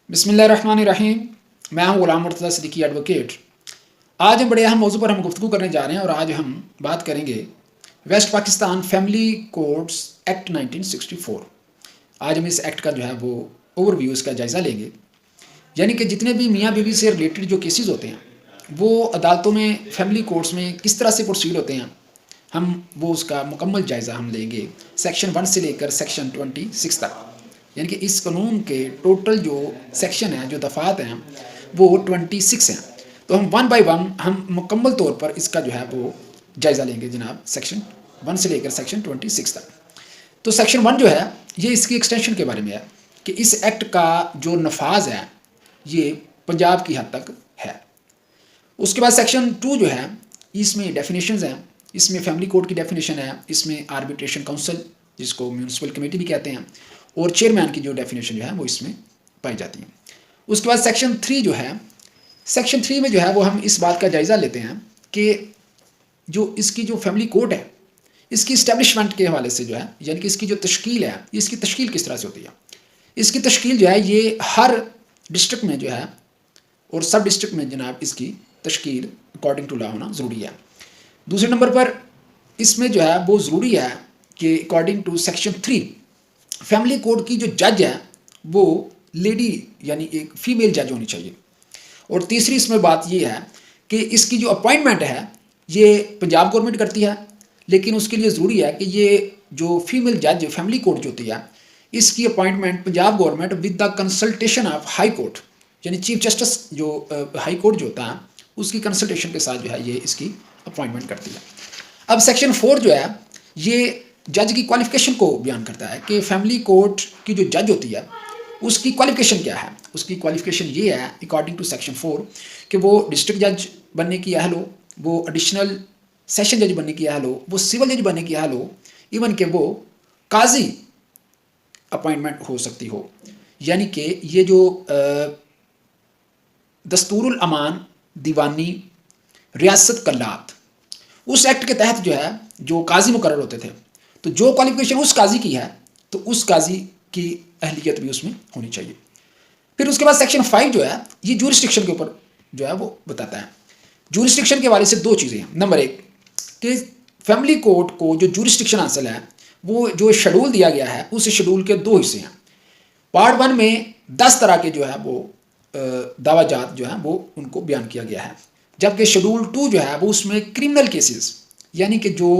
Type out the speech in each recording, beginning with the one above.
बिस्मिल्लाहिर्रहमानिर्रहीम। मैं हूँ गुलाम मुर्तज़ा सिद्दीकी एडवोकेट। आज हम बड़े अहम मौजू पर हम गुफ्तगू करने जा रहे हैं और आज हम बात करेंगे west Pakistan family codes act 1964। आज हम इस एक्ट का जो है वो ओवरव्यू, इसका जायज़ा लेंगे। यानी कि जितने भी मियाँ बीवी से रिलेटेड जो केसेस होते हैं वो अदालतों में फैमिली कोर्ट्स में किस तरह से प्रोसीड होते हैं, हम वो उसका मुकम्मल जायज़ा हम लेंगे सेक्शन 1 से लेकर सेक्शन 26 तक। यानी कि इस कानून के टोटल जो सेक्शन हैं, जो दफ़ात हैं, वो 26 हैं। तो हम 1 बाय 1 हम मुकम्मल तौर पर इसका जो है वो जायज़ा लेंगे जनाब, सेक्शन 1 से लेकर सेक्शन 26 तक। तो सेक्शन 1 जो है ये इसकी एक्सटेंशन के बारे में है कि इस एक्ट का जो नफाज है ये पंजाब की हद तक है। उसके बाद सेक्शन 2 जो है इसमें डेफिनेशंस हैं, इसमें फैमिली कोड की डेफिनेशन है, इसमें आर्बिट्रेशन काउंसिल जिसको म्यूनसिपल कमेटी भी कहते हैं और चेयरमैन की जो डेफिनेशन जो है वो इसमें पाई जाती है। उसके बाद सेक्शन 3 जो है, सेक्शन 3 में जो है वो हम इस बात का जायज़ा लेते हैं कि जो इसकी जो फैमिली कोड है इसकी इस्टेब्लिशमेंट के हवाले से जो है, यानी कि इसकी जो तश्कील है, इसकी तश्कील किस तरह से होती है। इसकी तश्कील जो है ये हर डिस्ट्रिक्ट में जो है और सब डिस्ट्रिक्ट में जनाब इसकी तश्कील अकॉर्डिंग टू लॉ होना ज़रूरी है। दूसरे नंबर पर इसमें जो है वो ज़रूरी है कि according to section 3 family code की जो जज है वो लेडी यानी एक फ़ीमेल जज होनी चाहिए। और तीसरी इसमें बात ये है कि इसकी जो अपॉइंटमेंट है ये पंजाब गवर्नमेंट करती है, लेकिन उसके लिए ज़रूरी है कि ये जो फीमेल जज फैमिली कोर्ट जो होती है इसकी appointment Punjab government with the consultation of high court, यानी चीफ जस्टिस जो हाई कोर्ट जो होता है उसकी कंसल्टेशन के साथ जो है ये इसकी अपॉइंटमेंट करती है। अब सेक्शन 4 जो है ये जज की क्वालिफिकेशन को बयान करता है कि फैमिली कोर्ट की जो जज होती है उसकी क्वालिफिकेशन क्या है। उसकी क्वालिफिकेशन ये है अकॉर्डिंग टू सेक्शन 4 कि वो डिस्ट्रिक्ट जज बनने की अहल हो, वो एडिशनल सेशन जज बनने की अहल हो, वो सिविल जज बनने की अहल हो, इवन कि वो काजी अपॉइंटमेंट हो सकती हो। यानी कि ये जो दस्तूरुल अमान दीवानी रियासत कल्लात उस एक्ट के तहत जो है जो काजी मुकर्रर होते थे, तो जो क्वालिफिकेशन उस काजी की है तो उस काजी की अहलियत भी उसमें होनी चाहिए। फिर उसके बाद सेक्शन 5 जो है ये जूरिस्डिक्शन के ऊपर जो है वो बताता है। जूरिस्डिक्शन के हवाले से दो चीज़ें हैं। नंबर एक कि फैमिली कोर्ट को जो जूरिस्डिक्शन हासिल है वो जो शेड्यूल दिया गया है उस शेड्यूल के दो हिस्से हैं। पार्ट 1 में 10 तरह के जो है वो दावाजात जो है वो उनको बयान किया गया है, जबकि शेड्यूल 2 जो है वो उसमें क्रिमिनल केसेस यानी कि जो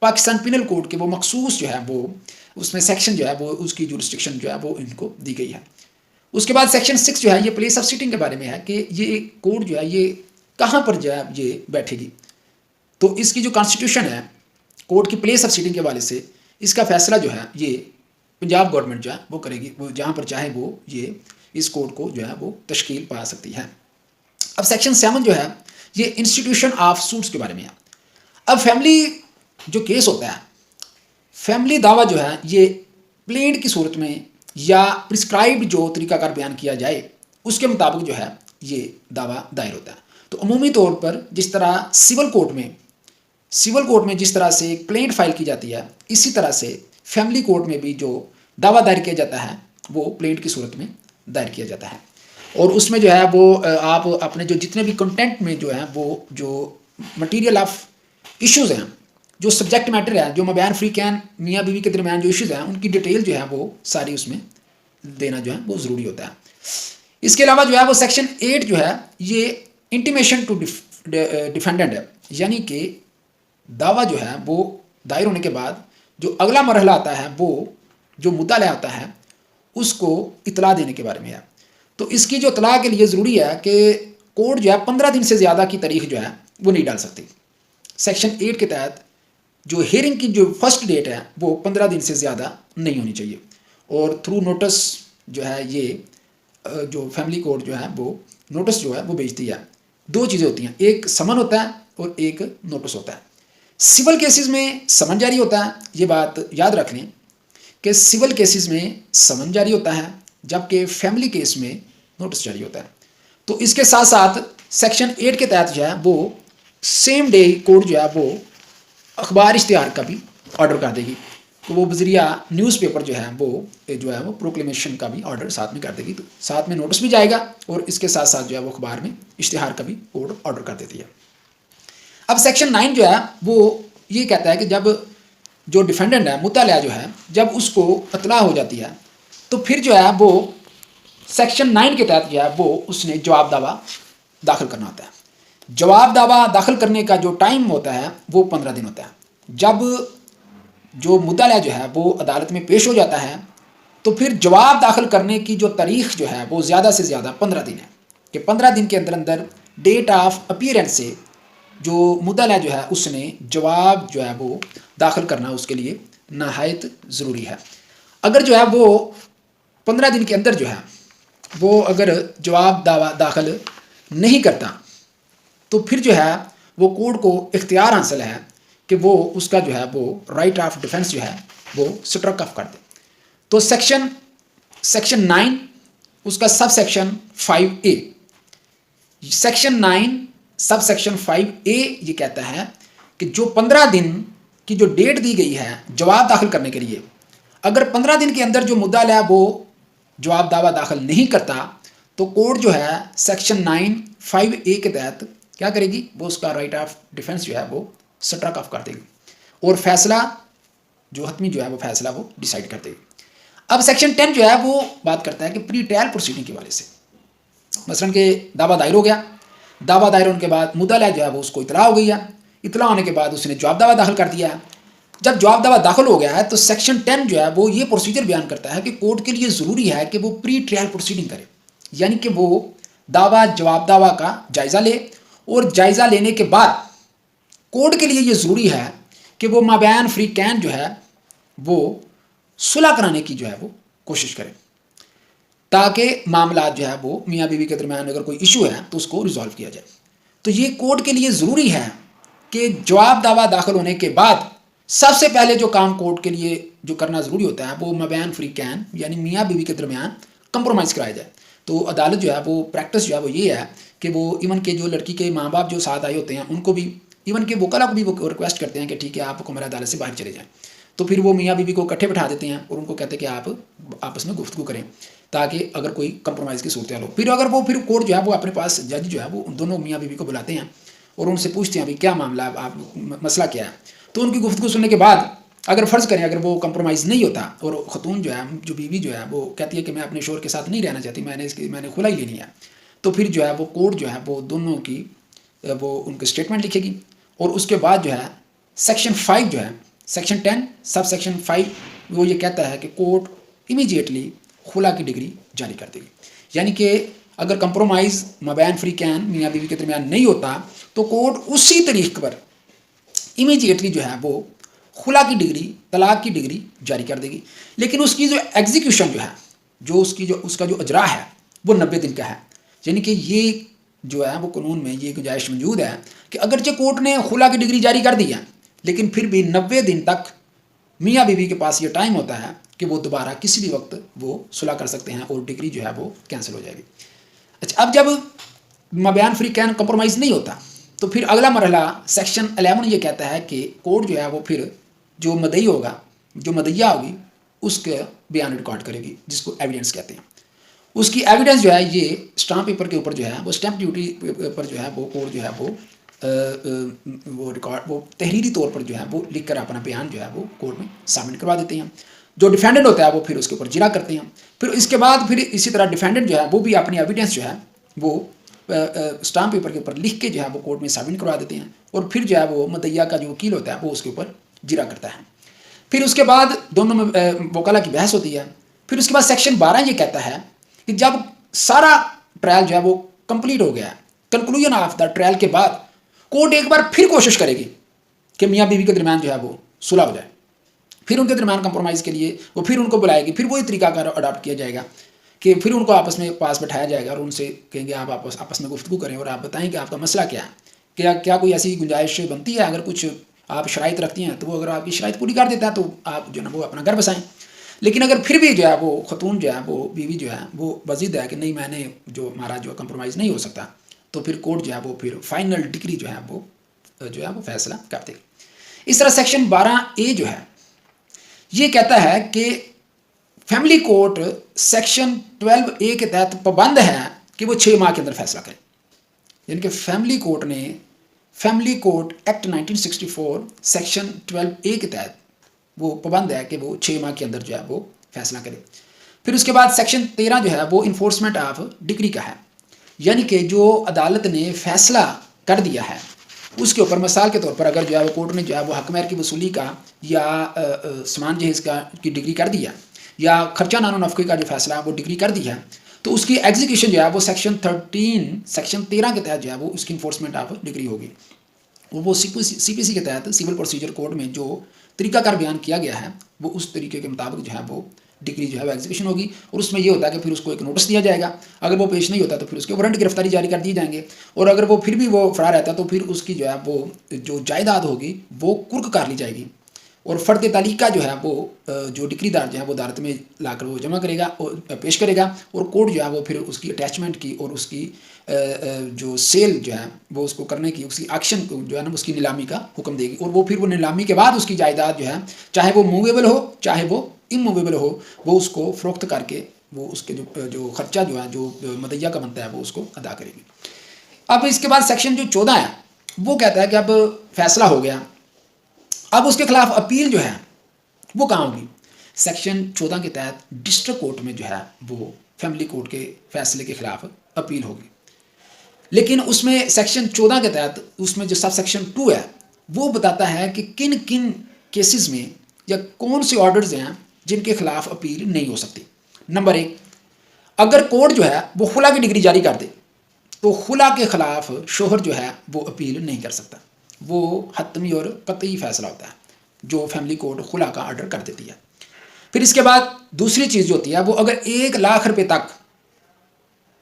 पाकिस्तान पिनल कोड के वो मखसूस जो है वो उसमें सेक्शन जो है वो उसकी जूरिस्डिक्शन जो है वो इनको दी गई है। उसके बाद सेक्शन 6 जो है ये प्लेस ऑफ सिटिंग के बारे में है कि ये कोड जो है ये कहाँ पर जो है ये बैठेगी। तो इसकी जो कॉन्स्टिट्यूशन है कोर्ट की प्लेस ऑफ सिटिंग के हवाले से इसका फैसला जो है ये पंजाब गवर्नमेंट जो है वो करेगी, वो जहाँ पर चाहे वो ये इस कोर्ट को जो है वो तश्कील पा सकती है। अब सेक्शन 7 जो है ये इंस्टीट्यूशन ऑफ सूट्स के बारे में है। अब फैमिली जो केस होता है, फैमिली दावा जो है ये प्लेंट की सूरत में या प्रिस्क्राइब्ड जो तरीकाकार बयान किया जाए उसके मुताबिक जो है ये दावा दायर होता है। तो अमूमी तौर पर जिस तरह सिविल कोर्ट में जिस तरह से प्लेंट फाइल की जाती है, इसी तरह से फैमिली कोर्ट में भी जो दावा दायर किया जाता है वो प्लेंट की सूरत में दायर किया जाता है। और उसमें जो है वो आप अपने जो जितने भी कंटेंट में जो है वो जो मटेरियल ऑफ इश्यूज़ हैं, जो सब्जेक्ट मैटर है, जो मबैन फ्री कैन मियाँ बीवी के दरमियान जो इश्यूज़ हैं उनकी डिटेल जो है वो सारी उसमें देना जो है वो ज़रूरी होता है। इसके अलावा जो है वो सेक्शन 8 जो है ये इंटीमेशन टू डिफेंडेंट है, यानी कि दावा जो है वो दायर होने के बाद जो अगला मरहला आता है वो जो मुद्दा आता है उसको इतला देने के बारे में है। तो इसकी जो इतला के लिए ज़रूरी है कि कोर्ट जो है 15 दिन से ज़्यादा की तारीख जो है वो नहीं डाल सकती। सेक्शन 8 के तहत जो हियरिंग की जो फर्स्ट डेट है वो 15 दिन से ज़्यादा नहीं होनी चाहिए। और थ्रू नोटिस जो है ये जो फैमिली कोर्ट जो है वो नोटिस जो है वो भेजती है। दो चीज़ें होती हैं, एक समन होता है और एक नोटिस होता है। सिविल केसेस में समन जारी होता है, ये बात याद रख लें कि सिविल केसेस में समन जारी होता है जबकि फैमिली केस में नोटिस जारी होता है। तो इसके साथ साथ सेक्शन 8 के तहत जो है वो सेम डे कोर्ट जो है वो अखबार इश्तिहार का भी ऑर्डर कर देगी। तो वो बजरिया न्यूज़पेपर जो है वो प्रोक्लेमेशन का भी ऑर्डर साथ में कर देगी, तो साथ में नोटिस भी जाएगा और इसके साथ साथ जो है वो अखबार में इश्तिहार का भी कोड ऑर्डर कर देती है। अब सेक्शन 9 जो है वो ये कहता है कि जब जो डिफेंडेंट है, मुद्दा जो है, जब उसको इत्तला हो जाती है तो फिर जो है वो सेक्शन 9 के तहत जो है वो उसने जवाब दावा दाखिल करना होता है। जवाब दावा दाखिल करने का जो टाइम होता है वो 15 दिन होता है। जब जो मुद्दा जो है वो अदालत में पेश हो जाता है तो फिर जवाब दाखिल करने की जो तारीख जो है वो ज़्यादा से ज़्यादा 15 दिन है, कि 15 दिन के अंदर अंदर डेट ऑफ अपीयरेंस से जो मुद्दा जो है उसने जवाब जो है वो दाखिल करना उसके लिए नहायत ज़रूरी है। अगर जो है वो 15 दिन के अंदर जो है वो अगर जवाब दावा दाखिल नहीं करता तो फिर जो है वो कोर्ट को इख्तियार हासिल है कि वो उसका जो है वो राइट ऑफ डिफेंस जो है वो स्ट्रक ऑफ कर दे। तो सेक्शन 9 उसका sub section 5A, section 9 sub section 5A ये कहता है कि जो 15 दिन की जो डेट दी गई है जवाब दाखिल करने के लिए, अगर 15 दिन के अंदर जो मुद्दा है वो जवाब दावा दाखिल नहीं करता तो कोर्ट जो है सेक्शन 9 5A के तहत क्या करेगी, वो उसका राइट ऑफ डिफेंस जो है वो स्ट्रक ऑफ कर देगी और फैसला जो हतमी जो है वो फैसला वो डिसाइड कर देगी। अब सेक्शन 10 जो है वो बात करता है कि प्री ट्रायल प्रोसीडिंग के वाले से, मसलन के दावा दायर हो गया, दावा दायर होने के बाद मुद्दा जो है वो उसको इतला हो गई है, इतला होने के बाद उसने जवाब दावा दाखिल कर दिया है। जब जवाब दावा दाखिल हो गया है तो सेक्शन 10 जो है वो ये प्रोसीजर बयान करता है कि कोर्ट के लिए ज़रूरी है कि वो प्री ट्रायल प्रोसीडिंग करे, यानी कि वो दावा जवाब दावा का जायज़ा ले और जायज़ा लेने के बाद कोर्ट के लिए ये ज़रूरी है कि वो माबैन फ्री कैन जो है वो सुलह कराने की जो है वो कोशिश करे, ताकि मामला जो है वो मियाँ बीवी के दरमियान अगर कोई इशू है तो उसको रिजॉल्व किया जाए। तो ये कोर्ट के लिए ज़रूरी है कि जवाब दावा दाखिल होने के बाद सबसे पहले जो काम कोर्ट के लिए जो करना ज़रूरी होता है वो माबैन फ्री कैन यानी मियाँ बीवी के दरमियान कंप्रोमाइज़ कराया जाए। तो अदालत जो है वो प्रैक्टिस जो है वो ये है कि वो इवन के जो लड़की के माँ बाप जो साथ आए होते हैं उनको भी, इवन के वकला को भी वो रिक्वेस्ट करते हैं कि ठीक है आप हमारे अदालत से बाहर चले जाएँ, तो फिर वो मियाँ बीवी को इकट्ठे बैठा देते हैं और उनको कहते हैं कि आप आपस में गुफ्तगू करें ताकि अगर कोई कंप्रोमाइज़ की सूरत हो। फिर कोर्ट जो है वो अपने पास जज जो है वो उन दोनों मियाँ बीवी को बुलाते हैं और उनसे पूछते हैं भाई क्या मामला, आप मसला क्या है। तो उनकी गुफ्तगू सुनने के बाद अगर फ़र्ज़ करें अगर वो कंप्रोमाइज़ नहीं होता और ख़तून जो है जो बीवी जो है वो कहती है कि मैं अपने शोहर के साथ नहीं रहना चाहती, मैंने खुला ही लेनी है, तो फिर जो है वो कोर्ट जो है वो दोनों की वो उनकी स्टेटमेंट लिखेगी और उसके बाद जो है सेक्शन 5 जो है सेक्शन 10 सब सेक्शन 5 वो ये कहता है कि कोर्ट इमीडिएटली खुला की डिग्री जारी कर देगी। यानी कि अगर कंप्रोमाइज़ मबैन फ्री कैन मियाँ बीवी के दरमियान नहीं होता तो कोर्ट उसी तारीख पर इमीडिएटली जो है वो खुला की डिग्री, तलाक की डिग्री जारी कर देगी। लेकिन उसकी जो एग्जीक्यूशन जो है, जो उसका जो अजरा है वो 90 दिन का है। यानी कि ये जो है वो कानून में ये गुंजाइश मौजूद है कि अगरचे कोर्ट ने खुला की डिग्री जारी कर दी है लेकिन फिर भी 90 दिन तक मियाँ बीवी के पास ये टाइम होता है कि वो दोबारा किसी भी वक्त वो सुलह कर सकते हैं और डिग्री जो है वो कैंसिल हो जाएगी। अच्छा, अब जब मबयान फ्री कैन कंप्रोमाइज़ नहीं होता तो फिर अगला मरहला सेक्शन 11 ये कहता है कि कोर्ट जो है वो फिर जो मदई होगा, जो मदैया होगी उसके बयान रिकॉर्ड करेगी जिसको एविडेंस कहते हैं। उसकी एविडेंस जो है ये स्टाम्प पेपर के ऊपर जो है वो स्टैम्प ड्यूटी पर जो है वो कोर्ट जो है वो रिकॉर्ड वो तहरीरी तौर पर जो है वो लिख कर अपना बयान जो है वो कोर्ट में सबमिट करवा देते हैं। जो डिफेंडेंट होता है वो फिर उसके ऊपर जिरा करते हैं। फिर इसके बाद फिर इसी तरह डिफेंडेंट जो है वो भी अपनी एविडेंस जो है वो स्टाम्प पेपर के ऊपर लिख के जो है वो कोर्ट में सबमिट करवा देते हैं और फिर जो है वो मदैया का जो वकील होता है वो उसके ऊपर जिरा करता है। फिर उसके बाद दोनों में वकाला की बहस होती है। फिर उसके बाद सेक्शन 12 ये कहता है कि जब सारा ट्रायल जो है वो कंप्लीट हो गया, कंक्लूजन ऑफ द ट्रायल के बाद कोर्ट एक बार फिर कोशिश करेगी कि मियाँ बीवी के दरमियान जो है वो सुलह हो जाए। फिर उनके दरमियान कंप्रोमाइज़ के लिए वो फिर उनको बुलाएगी, फिर वही तरीकाकार अडॉप्ट किया जाएगा कि फिर उनको आपस में पास बैठाया जाएगा और उनसे कहेंगे आप आपस में गुफ्तगू करें और आप बताएं कि आपका मसला क्या है, क्या कोई ऐसी गुंजाइश बनती है, अगर कुछ आप शराइत रखती हैं तो वो अगर आपकी शराइत पूरी कर देता है तो आप जो है वो अपना घर बसाएं। लेकिन अगर फिर भी जो है वो खतून जो है वो बीवी जो है वो वजीद है कि नहीं मैंने जो हमारा जो कंप्रोमाइज़ नहीं हो सकता, तो फिर कोर्ट जो है वो फिर फाइनल डिग्री जो है वो फैसला कर देगी। इस तरह सेक्शन 12A जो है ये कहता है कि फैमिली कोर्ट सेक्शन 12A के तहत पाबंद है कि वो 6 माह के अंदर फैसला करे। यानी कि फैमिली कोर्ट ने family court act 1964 section 12A के तहत वो पाबंद है कि वो 6 माह के अंदर जो है वो फैसला करे। फिर उसके बाद सेक्शन 13 जो है वो इन्फोर्समेंट ऑफ डिक्री का है, यानी कि जो अदालत ने फैसला कर दिया है उसके ऊपर, मिसाल के तौर पर अगर जो है वो कोर्ट ने जो है वो हक महर की वसूली का या समान जहेज का की डिग्री कर दिया या खर्चा नानो नफ़क़े का जो फैसला है वो डिग्री कर दी है, तो उसकी एग्जीक्यूशन जो है वो सेक्शन 13 के तहत जो है वो उसकी इन्फोर्समेंट ऑफ डिग्री होगी। वो CPC के तहत सिविल प्रोसीजर कोड में जो तरीकाकार बयान किया गया है वो उस तरीके के मुताबिक जो है वो डिग्री जो है वो एग्जीक्यूशन होगी। और उसमें ये होता है कि फिर उसको एक नोटिस दिया जाएगा, अगर वो पेश नहीं होता तो फिर उसके वारंट गिरफ्तारी जारी कर दिए जाएंगे, और अगर वो फिर भी वो फरार रहता तो फिर उसकी जो है वो जो जायदाद होगी वो कुर्क कर ली जाएगी, और फ़र्द तालिका जो है वो जो डिक्रीदार जो है वो अदालत में लाकर वो जमा करेगा और पेश करेगा, और कोर्ट जो है वो फिर उसकी अटैचमेंट की और उसकी जो सेल जो है वो उसको करने की, उसकी एक्शन जो है ना उसकी नीलामी का हुक्म देगी, और वो फिर वो नीलामी के बाद उसकी जायदाद जो है चाहे वो मूवेबल हो चाहे वो इमूवेबल हो वो उसको फ़रोख्त करके वो उसके जो खर्चा जो है जो मदैया का बनता है वो उसको अदा करेगी। अब इसके बाद सेक्शन जो 14 है वो कहता है कि अब फैसला हो गया, अब उसके खिलाफ अपील जो है वो कहाँ होगी। सेक्शन 14 के तहत डिस्ट्रिक्ट कोर्ट में जो है वो फैमिली कोर्ट के फैसले के खिलाफ अपील होगी, लेकिन उसमें सेक्शन 14 के तहत उसमें जो सब सेक्शन 2 है वो बताता है कि किन किन केसेस में या कौन से ऑर्डर्स हैं जिनके खिलाफ अपील नहीं हो सकती। नंबर 1, अगर कोर्ट जो है वो खुला की डिग्री जारी कर दे तो खुला के खिलाफ शोहर जो है वो अपील नहीं कर सकता, वो हतमी और कतई फैसला होता है जो फैमिली कोर्ट खुला का ऑर्डर कर देती है। फिर इसके बाद दूसरी चीज़ जो होती है वो अगर 1 लाख रुपए तक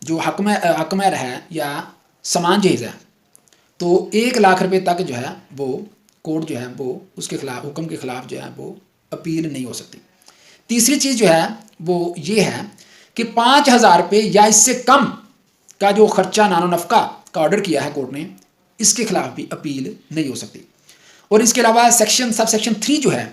जो हक महर है या समान जहेज है तो 1 लाख रुपए तक जो है वो कोर्ट जो है वो उसके खिलाफ हुक्म के खिलाफ जो है वो अपील नहीं हो सकती। तीसरी चीज़ जो है वो ये है कि 5,000 रुपये या इससे कम का जो खर्चा नानो नफ़क़ा का ऑर्डर किया है कोर्ट ने, इसके खिलाफ भी अपील नहीं हो सकती। और इसके अलावा सब सेक्शन 3 जो है